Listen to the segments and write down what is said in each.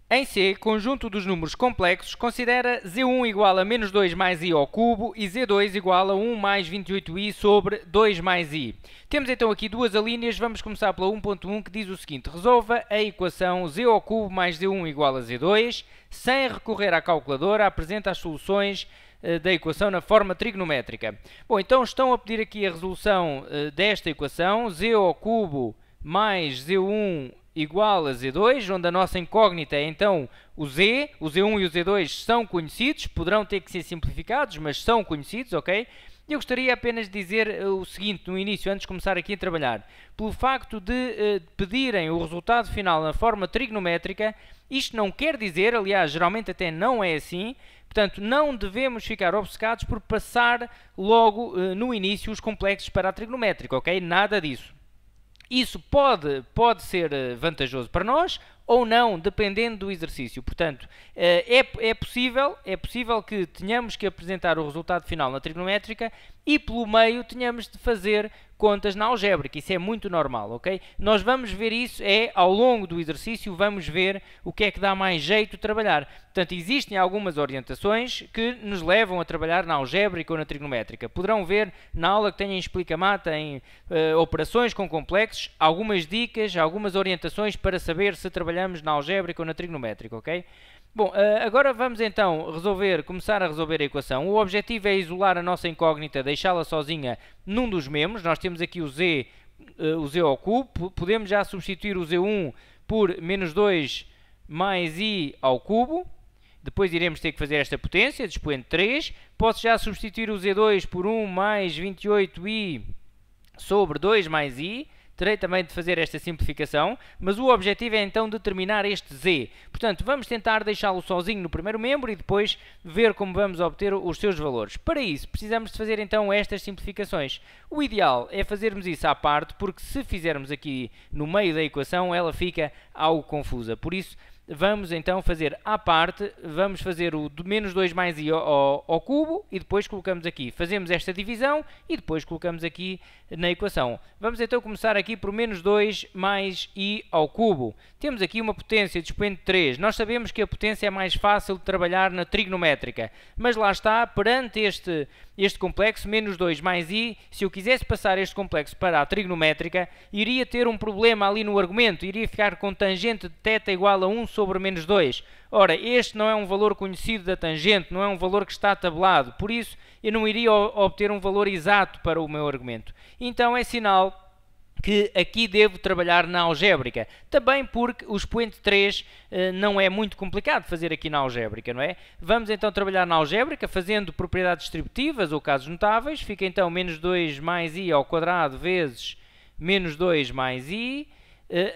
Em C, conjunto dos números complexos, considera Z1 igual a menos 2 mais i ao cubo e Z2 igual a 1 mais 28i sobre 2 mais i. Temos então aqui duas alíneas, vamos começar pela 1.1 que diz o seguinte: resolva a equação Z ao cubo mais Z1 igual a Z2, sem recorrer à calculadora, apresenta as soluções da equação na forma trigonométrica. Bom, então estão a pedir aqui a resolução desta equação, Z ao cubo mais Z1 igual a Z2, onde a nossa incógnita é então o Z. O Z1 e o Z2 são conhecidos, poderão ter que ser simplificados, mas são conhecidos, ok? Eu gostaria apenas de dizer o seguinte no início, antes de começar aqui a trabalhar. Pelo facto de pedirem o resultado final na forma trigonométrica, isto não quer dizer, aliás, geralmente até não é assim, portanto, não devemos ficar obcecados por passar logo no início os complexos para a trigonométrica, ok? Nada disso. Isso pode ser vantajoso para nós ou não, dependendo do exercício. Portanto, é possível que tenhamos que apresentar o resultado final na trigonométrica e, pelo meio, tenhamos de fazer contas na algébrica. Isso é muito normal, ok? Nós vamos ver isso, ao longo do exercício, vamos ver o que é que dá mais jeito de trabalhar. Portanto, existem algumas orientações que nos levam a trabalhar na algébrica ou na trigonométrica. Poderão ver na aula que tenho em Explica-Mata, em operações com complexos, algumas dicas, algumas orientações para saber se trabalhamos na algébrica ou na trigonométrica, ok? Bom, agora vamos então começar a resolver a equação. O objetivo é isolar a nossa incógnita, deixá-la sozinha num dos membros. Nós temos aqui o Z ao cubo. Podemos já substituir o Z1 por menos 2 mais i ao cubo. Depois iremos ter que fazer esta potência, expoente 3. Posso já substituir o Z2 por 1 mais 28i sobre 2 mais i. Terei também de fazer esta simplificação, mas o objetivo é então determinar este Z. Portanto, vamos tentar deixá-lo sozinho no primeiro membro e depois ver como vamos obter os seus valores. Para isso, precisamos de fazer então estas simplificações. O ideal é fazermos isso à parte, porque se fizermos aqui no meio da equação, ela fica algo confusa. Por isso, vamos então fazer à parte, vamos fazer o de menos 2 mais i ao cubo e depois colocamos aqui. Fazemos esta divisão e depois colocamos aqui na equação. Vamos então começar aqui por menos 2 mais i ao cubo. Temos aqui uma potência de expoente 3. Nós sabemos que a potência é mais fácil de trabalhar na trigonométrica, mas lá está, perante este complexo, menos 2 mais i, se eu quisesse passar este complexo para a trigonométrica, iria ter um problema ali no argumento, iria ficar com tangente de θ igual a 1 sobre menos 2. Ora, este não é um valor conhecido da tangente, não é um valor que está tabelado, por isso eu não iria obter um valor exato para o meu argumento. Então é sinal que aqui devo trabalhar na algébrica. Também porque o expoente 3 não é muito complicado de fazer aqui na algébrica, não é? Vamos então trabalhar na algébrica fazendo propriedades distributivas ou casos notáveis. Fica então menos 2 mais i ao quadrado vezes menos 2 mais i.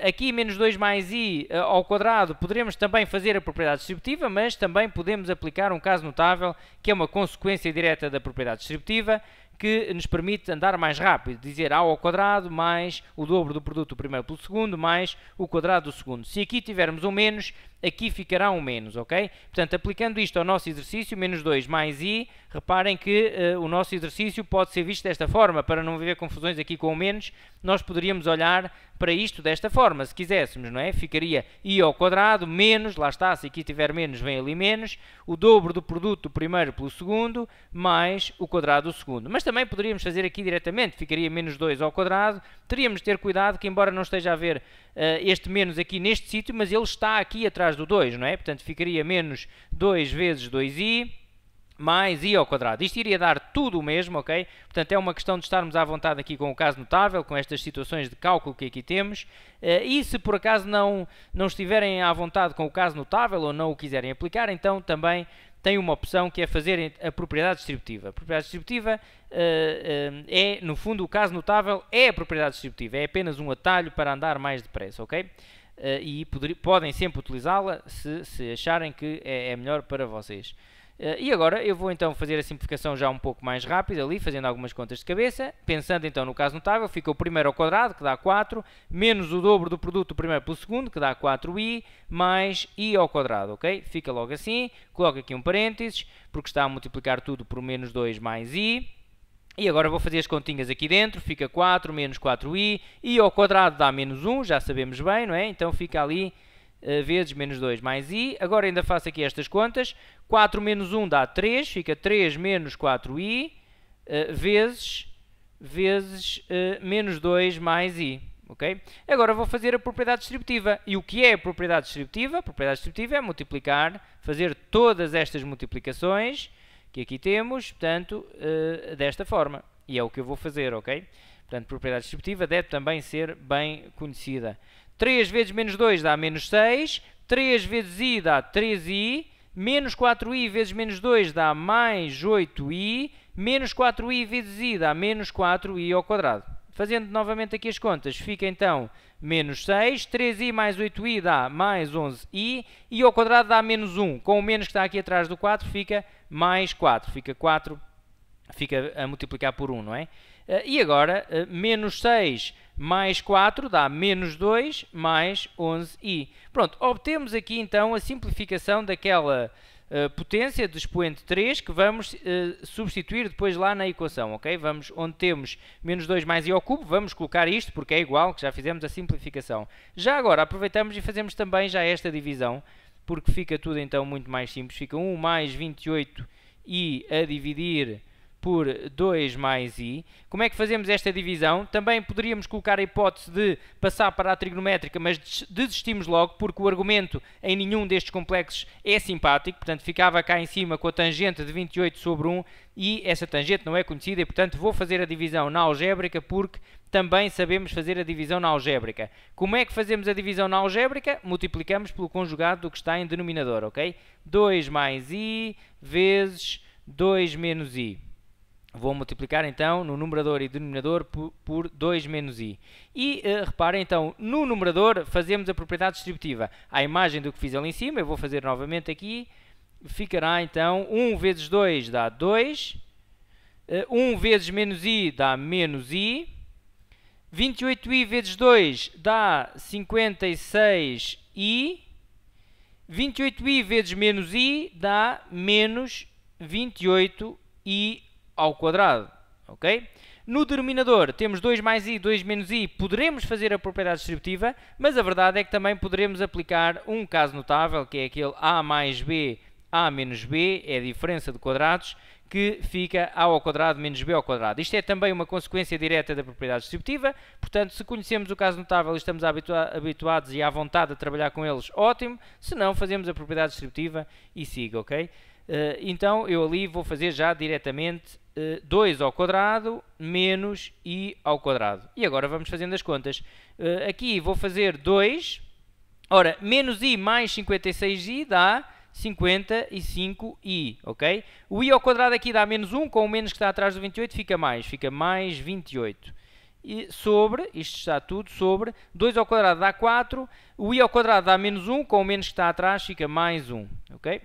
Aqui menos 2 mais i ao quadrado poderemos também fazer a propriedade distributiva, mas também podemos aplicar um caso notável que é uma consequência direta da propriedade distributiva, que nos permite andar mais rápido, dizer a ao quadrado mais o dobro do produto do primeiro pelo segundo mais o quadrado do segundo. Se aqui tivermos um menos, aqui ficará um menos, ok? Portanto, aplicando isto ao nosso exercício, menos 2 mais i, reparem que o nosso exercício pode ser visto desta forma, para não haver confusões aqui com o menos, nós poderíamos olhar para isto desta forma, se quiséssemos, não é? Ficaria i ao quadrado menos, lá está, se aqui tiver menos, vem ali menos, o dobro do produto do primeiro pelo segundo, mais o quadrado do segundo. Mas também poderíamos fazer aqui diretamente, ficaria menos 2 ao quadrado, teríamos de ter cuidado que, embora não esteja a ver este menos aqui neste sítio, mas ele está aqui atrás do 2, não é? Portanto, ficaria menos 2 vezes 2i mais i ao quadrado. Isto iria dar tudo o mesmo, ok? Portanto, é uma questão de estarmos à vontade aqui com o caso notável, com estas situações de cálculo que aqui temos. E se por acaso não estiverem à vontade com o caso notável ou não o quiserem aplicar, então também tem uma opção que é fazer a propriedade distributiva. A propriedade distributiva é, no fundo, o caso notável é a propriedade distributiva. É apenas um atalho para andar mais depressa, ok? E podem sempre utilizá-la se acharem que é melhor para vocês. E agora eu vou então fazer a simplificação já um pouco mais rápida ali, fazendo algumas contas de cabeça. Pensando então no caso notável, fica o primeiro ao quadrado, que dá 4, menos o dobro do produto do primeiro pelo segundo, que dá 4i, mais i ao quadrado, ok? Fica logo assim, coloco aqui um parênteses, porque está a multiplicar tudo por menos 2 mais i. E agora vou fazer as continhas aqui dentro, fica 4 menos 4i, i ao quadrado dá menos 1, já sabemos bem, não é? Então fica ali vezes menos 2 mais i. Agora ainda faço aqui estas contas. 4 menos 1 dá 3, fica 3 menos 4i, vezes menos 2 mais i. Okay? Agora vou fazer a propriedade distributiva. E o que é a propriedade distributiva? A propriedade distributiva é multiplicar, fazer todas estas multiplicações que aqui temos, portanto, desta forma. E é o que eu vou fazer, ok? Portanto, propriedade distributiva deve também ser bem conhecida. 3 vezes menos 2 dá menos 6, 3 vezes i dá 3i, menos 4i vezes menos 2 dá mais 8i, menos 4i vezes i dá menos 4i ao quadrado. Fazendo novamente aqui as contas, fica então menos 6, 3i mais 8i dá mais 11i, e ao quadrado dá menos 1. Com o menos que está aqui atrás do 4, fica mais 4. Fica 4, fica a multiplicar por 1, não é? E agora, menos 6 mais 4 dá menos 2 mais 11i. Pronto, obtemos aqui então a simplificação daquela potência de expoente 3 que vamos substituir depois lá na equação, ok? Vamos, onde temos menos 2 mais i ao cubo, vamos colocar isto porque é igual, que já fizemos a simplificação. Já agora aproveitamos e fazemos também já esta divisão, porque fica tudo então muito mais simples. Fica 1 mais 28i a dividir por 2 mais i. Como é que fazemos esta divisão? Também poderíamos colocar a hipótese de passar para a trigonométrica, mas desistimos logo, porque o argumento em nenhum destes complexos é simpático. Portanto, ficava cá em cima com a tangente de 28 sobre 1 e essa tangente não é conhecida e, portanto, vou fazer a divisão na algébrica porque também sabemos fazer a divisão na algébrica. Como é que fazemos a divisão na algébrica? Multiplicamos pelo conjugado do que está em denominador, ok? 2 mais i vezes 2 menos i. Vou multiplicar então no numerador e denominador por 2 menos i. E reparem então, no numerador fazemos a propriedade distributiva. À imagem do que fiz ali em cima, eu vou fazer novamente aqui. Ficará então 1 vezes 2 dá 2. 1 vezes menos i dá menos i. 28i vezes 2 dá 56i. 28i vezes menos i dá menos 28i ao quadrado, ok? No denominador temos 2 mais i, 2 menos i, poderemos fazer a propriedade distributiva, mas a verdade é que também poderemos aplicar um caso notável, que é aquele a mais b, a menos b, é a diferença de quadrados, que fica a ao quadrado menos b ao quadrado. Isto é também uma consequência direta da propriedade distributiva, portanto, se conhecemos o caso notável e estamos habituados e à vontade a trabalhar com eles, ótimo, se não, fazemos a propriedade distributiva e siga, ok? Então, eu ali vou fazer já diretamente 2 ao quadrado menos i ao quadrado. E agora vamos fazendo as contas. Aqui vou fazer 2. Ora, menos i mais 56i dá 55i, ok? O i ao quadrado aqui dá menos 1, com o menos que está atrás do 28 fica mais 28. E sobre, isto está tudo sobre, 2 ao quadrado dá 4, o i ao quadrado dá menos 1, com o menos que está atrás fica mais 1, ok?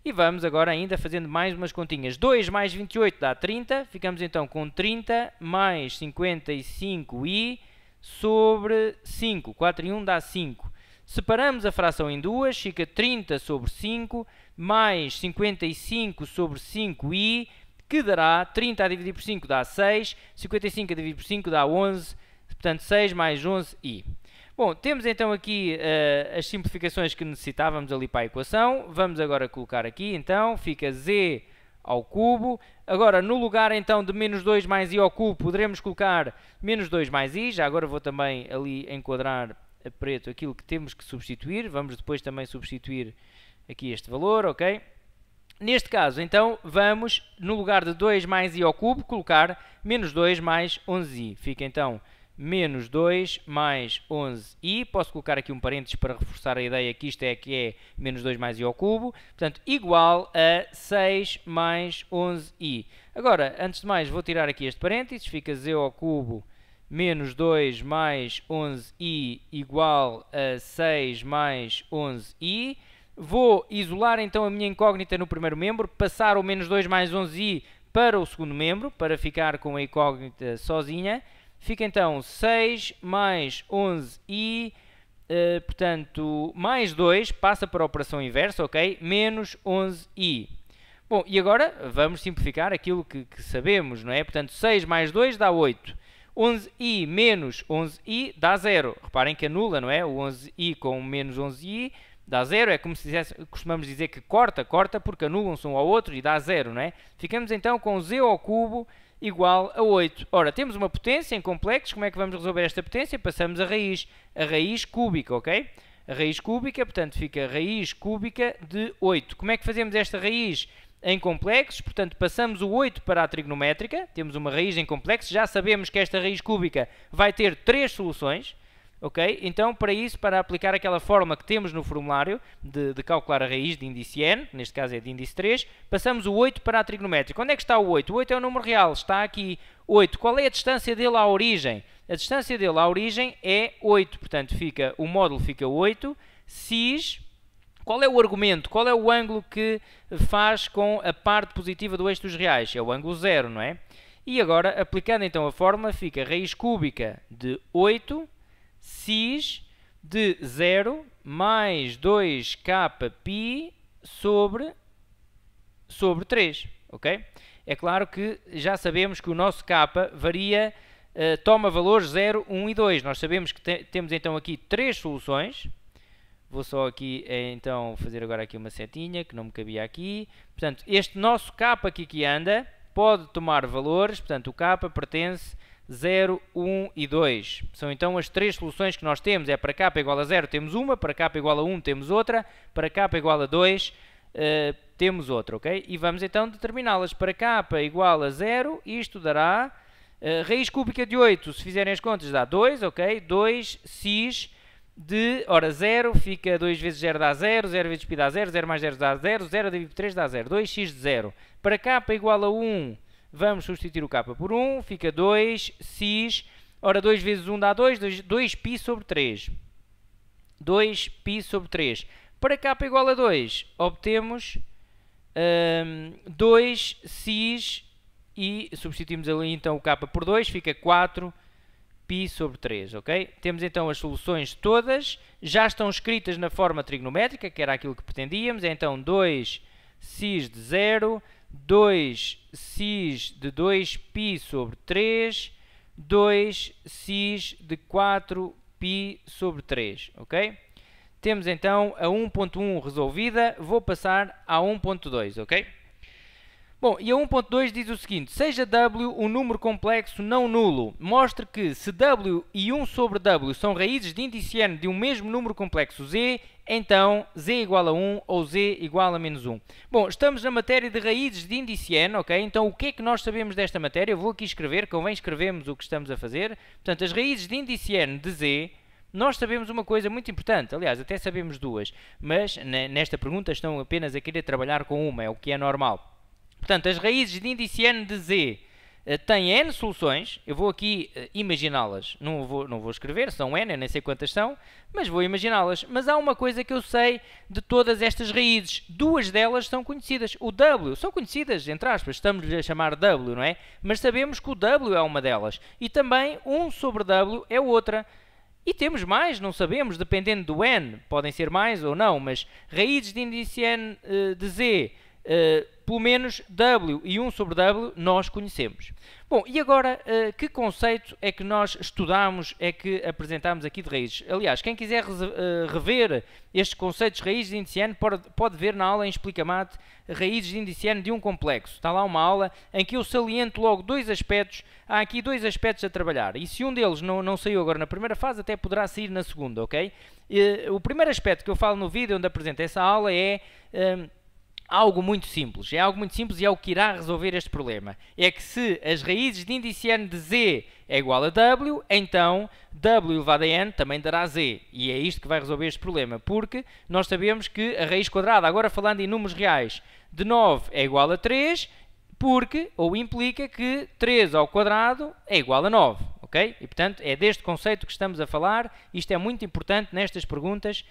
E vamos agora ainda fazendo mais umas continhas. 2 mais 28 dá 30. Ficamos então com 30 mais 55i sobre 5. 4 e 1 dá 5. Separamos a fração em duas. Fica 30 sobre 5 mais 55 sobre 5i, que dará 30 a dividir por 5 dá 6. 55 a dividir por 5 dá 11. Portanto, 6 mais 11i. Bom, temos então aqui as simplificações que necessitávamos ali para a equação. Vamos agora colocar aqui, então, fica z ao cubo. Agora, no lugar então de menos 2 mais i ao cubo, poderemos colocar menos 2 mais i. Já agora vou também ali enquadrar a preto aquilo que temos que substituir. Vamos depois também substituir aqui este valor, ok? Neste caso, então, vamos, no lugar de 2 mais i ao cubo, colocar menos 2 mais 11i. Fica então menos 2 mais 11i, posso colocar aqui um parênteses para reforçar a ideia que isto é menos 2 mais i ao cubo, portanto, igual a 6 mais 11i. Agora, antes de mais, vou tirar aqui este parênteses, fica z ao cubo menos 2 mais 11i igual a 6 mais 11i. Vou isolar então a minha incógnita no primeiro membro, passar o menos 2 mais 11i para o segundo membro, para ficar com a incógnita sozinha. Fica então 6 mais 11i, portanto, mais 2, passa para a operação inversa, ok? Menos 11i. Bom, e agora vamos simplificar aquilo que sabemos, não é? Portanto, 6 mais 2 dá 8. 11i menos 11i dá 0. Reparem que anula, não é? O 11i com menos 11i dá 0. É como se costumamos dizer que corta, porque anulam-se um ao outro e dá 0, não é? Ficamos então com z ao cubo igual a 8. Ora, temos uma potência em complexos. Como é que vamos resolver esta potência? Passamos a raiz cúbica, ok? A raiz cúbica, portanto, fica a raiz cúbica de 8. Como é que fazemos esta raiz em complexos? Portanto, passamos o 8 para a trigonométrica. Temos uma raiz em complexos. Já sabemos que esta raiz cúbica vai ter 3 soluções. Ok? Então, para isso, para aplicar aquela fórmula que temos no formulário de calcular a raiz de índice n, neste caso é de índice 3, passamos o 8 para a trigonométrica. Onde é que está o 8? O 8 é o número real, está aqui 8. Qual é a distância dele à origem? A distância dele à origem é 8, portanto, o módulo fica 8, cis. Qual é o argumento? Qual é o ângulo que faz com a parte positiva do eixo dos reais? É o ângulo 0, não é? E agora, aplicando então a fórmula, fica raiz cúbica de 8 cis de 0 mais 2kπ sobre 3, ok? É claro que já sabemos que o nosso k varia, toma valores 0, 1 e 2. Nós sabemos que temos então aqui 3 soluções. Vou só aqui então fazer agora aqui uma setinha que não me cabia aqui. Portanto, este nosso k que aqui anda pode tomar valores, portanto o k pertence 0, 1 e 2. São então as 3 soluções que nós temos. É para k igual a 0 temos uma, para k igual a 1 temos outra, para k igual a 2 temos outra, ok? E vamos então determiná-las. Para k igual a 0, isto dará raiz cúbica de 8, se fizerem as contas dá 2, ok? 2 cis de, ora 0 fica 2 vezes 0 dá 0, 0 vezes π dá 0, 0 mais 0 dá 0, 0 dividido por 3 dá 0, 2x de 0. Para k igual a 1, vamos substituir o k por 1, fica 2 cis, ora 2 vezes 1 dá 2, 2π sobre 3. 2π sobre 3. Para k igual a 2, obtemos 2 cis e substituímos ali então o k por 2, fica 4π sobre 3, ok? Temos então as soluções todas, já estão escritas na forma trigonométrica, que era aquilo que pretendíamos, é então 2 cis de 0, 2 cis de 2π sobre 3, 2 cis de 4π sobre 3, ok? Temos então a 1.1 resolvida, vou passar à 1.2, ok? Bom, e a 1.2 diz o seguinte: seja W um número complexo não nulo, mostre que se W e 1 sobre W são raízes de índice n de um mesmo número complexo Z, então Z igual a 1 ou Z igual a menos 1. Bom, estamos na matéria de raízes de índice n, ok? Então o que é que nós sabemos desta matéria? Eu vou aqui escrever, convém escrevermos o que estamos a fazer. Portanto, as raízes de índice n de Z, nós sabemos uma coisa muito importante, aliás, até sabemos duas, mas nesta pergunta estão apenas a querer trabalhar com uma, é o que é normal. Portanto, as raízes de índice n de Z têm n soluções, eu vou aqui imaginá-las, não vou escrever, são n, eu nem sei quantas são, mas vou imaginá-las. Mas há uma coisa que eu sei de todas estas raízes, duas delas são conhecidas. O W, são conhecidas, entre aspas, estamos-lhe a chamar W, não é? Mas sabemos que o W é uma delas, e também 1 sobre W é outra. E temos mais, não sabemos, dependendo do n, podem ser mais ou não, mas raízes de índice n de Z, pelo menos W e 1 sobre W nós conhecemos. Bom, e agora que conceito é que nós estudamos, é que apresentamos aqui de raízes? Aliás, quem quiser rever estes conceitos de raízes de índice n pode ver na aula em Explica-Mate raízes de índice n de um complexo. Está lá uma aula em que eu saliento logo dois aspectos. Há aqui dois aspectos a trabalhar e se um deles não saiu agora na primeira fase, até poderá sair na segunda, ok? O primeiro aspecto que eu falo no vídeo onde apresento essa aula é algo muito simples. É algo muito simples e é o que irá resolver este problema. É que se as raízes de índice n de Z é igual a W, então W elevado a n também dará Z. E é isto que vai resolver este problema, porque nós sabemos que a raiz quadrada, agora falando em números reais, de 9 é igual a 3, porque, ou implica que 3 ao quadrado é igual a 9. Okay? E, portanto, é deste conceito que estamos a falar. Isto é muito importante nestas perguntas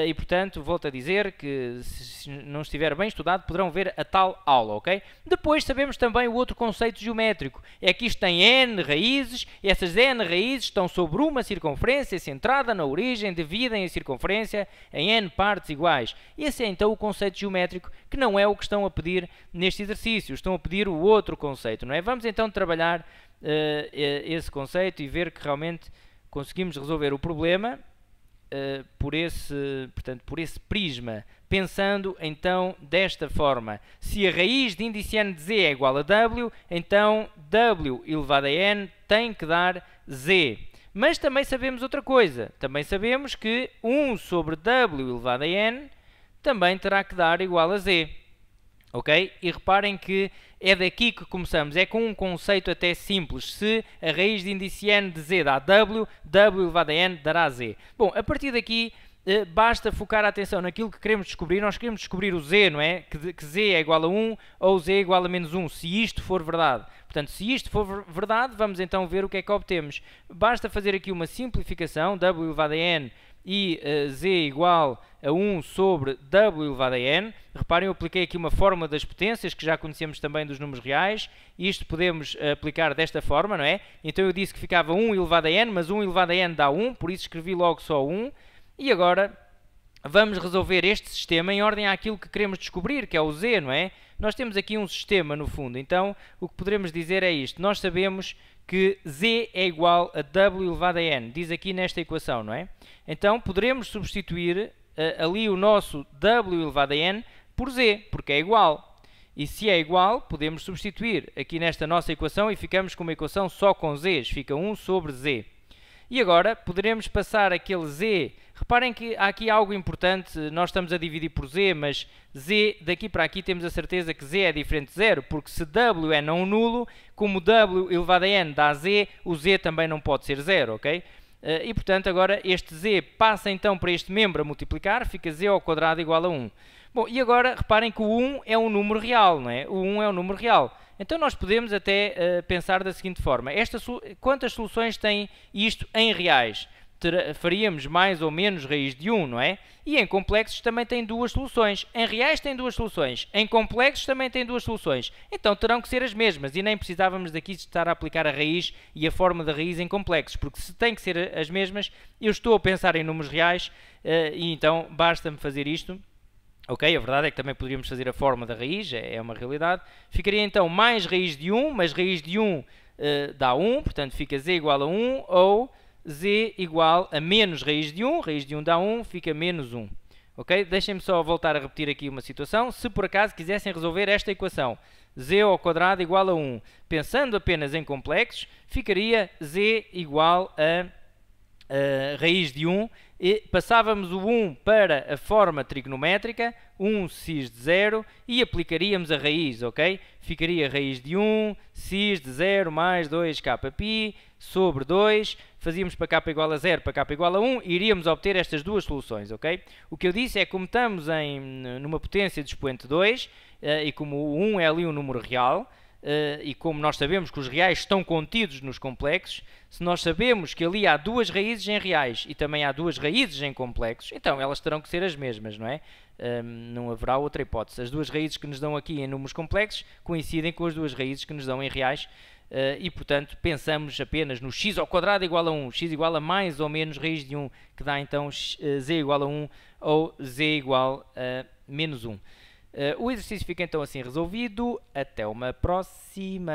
e portanto, volto a dizer que se não estiver bem estudado poderão ver a tal aula, ok? Depois sabemos também o outro conceito geométrico, é que isto tem n raízes, e essas n raízes estão sobre uma circunferência centrada na origem, dividem a circunferência em n partes iguais. Esse é então o conceito geométrico, que não é o que estão a pedir neste exercício, estão a pedir o outro conceito, não é? Vamos então trabalhar esse conceito e ver que realmente conseguimos resolver o problema por esse prisma, pensando então desta forma: se a raiz de índice n de z é igual a w, então w elevado a n tem que dar z. Mas também sabemos outra coisa, também sabemos que 1 sobre w elevado a n também terá que dar igual a z. Ok? E reparem que é daqui que começamos, é com um conceito até simples. Se a raiz de índice n de z dá w, w elevado a n dará z. Bom, a partir daqui basta focar a atenção naquilo que queremos descobrir. Nós queremos descobrir o z, não é? Que z é igual a 1 ou z é igual a menos 1, se isto for verdade. Portanto, se isto for verdade, vamos então ver o que é que obtemos. Basta fazer aqui uma simplificação, w elevado a n e z igual a 1 sobre w elevado a n. Reparem, eu apliquei aqui uma fórmula das potências, que já conhecemos também dos números reais. Isto podemos aplicar desta forma, não é? Então eu disse que ficava 1 elevado a n, mas 1 elevado a n dá 1, por isso escrevi logo só 1. E agora vamos resolver este sistema em ordem àquilo que queremos descobrir, que é o z, não é? Nós temos aqui um sistema no fundo, então o que poderemos dizer é isto. Nós sabemos que z é igual a w elevado a n, diz aqui nesta equação, não é? Então poderemos substituir ali o nosso w elevado a n por z, porque é igual. E se é igual, podemos substituir aqui nesta nossa equação e ficamos com uma equação só com z's, fica 1 sobre z. E agora poderemos passar aquele z. Reparem que há aqui algo importante, nós estamos a dividir por z, mas z daqui para aqui temos a certeza que z é diferente de 0, porque se w é não nulo, como w elevado a n dá z, o z também não pode ser 0, ok? E portanto agora este z passa então para este membro a multiplicar, fica z ao quadrado igual a 1. Bom, e agora reparem que o 1 é um número real, não é? O 1 é um número real. Então nós podemos até pensar da seguinte forma: quantas soluções tem isto em reais? Faríamos mais ou menos raiz de 1, não é? E em complexos também tem duas soluções. Em reais tem duas soluções. Em complexos também tem duas soluções. Então terão que ser as mesmas. E nem precisávamos daqui estar a aplicar a raiz e a forma da raiz em complexos. Porque se tem que ser as mesmas, eu estou a pensar em números reais e então basta-me fazer isto. Ok, a verdade é que também poderíamos fazer a forma da raiz, é uma realidade. Ficaria então mais raiz de 1, mas raiz de 1 dá 1, portanto fica z igual a 1, ou z igual a menos raiz de 1 dá 1, fica menos 1. Ok? Deixem-me só voltar a repetir aqui uma situação. Se por acaso quisessem resolver esta equação, z ao quadrado igual a 1, pensando apenas em complexos, ficaria z igual a raiz de 1, e passávamos o 1 para a forma trigonométrica, 1 cis de 0, e aplicaríamos a raiz, ok? Ficaria raiz de 1, cis de 0 mais 2kπ sobre 2, fazíamos para k igual a 0, para k igual a 1, e iríamos obter estas duas soluções, ok? O que eu disse é que como estamos numa potência de expoente 2, e como o 1 é ali um número real, e como nós sabemos que os reais estão contidos nos complexos, se nós sabemos que ali há duas raízes em reais e também há duas raízes em complexos, então elas terão que ser as mesmas, não é? Não haverá outra hipótese. As duas raízes que nos dão aqui em números complexos coincidem com as duas raízes que nos dão em reais e, portanto, pensamos apenas no x ao quadrado igual a 1, x igual a mais ou menos raiz de 1, que dá então z igual a 1 ou z igual a menos 1. O exercício fica então assim resolvido. Até uma próxima!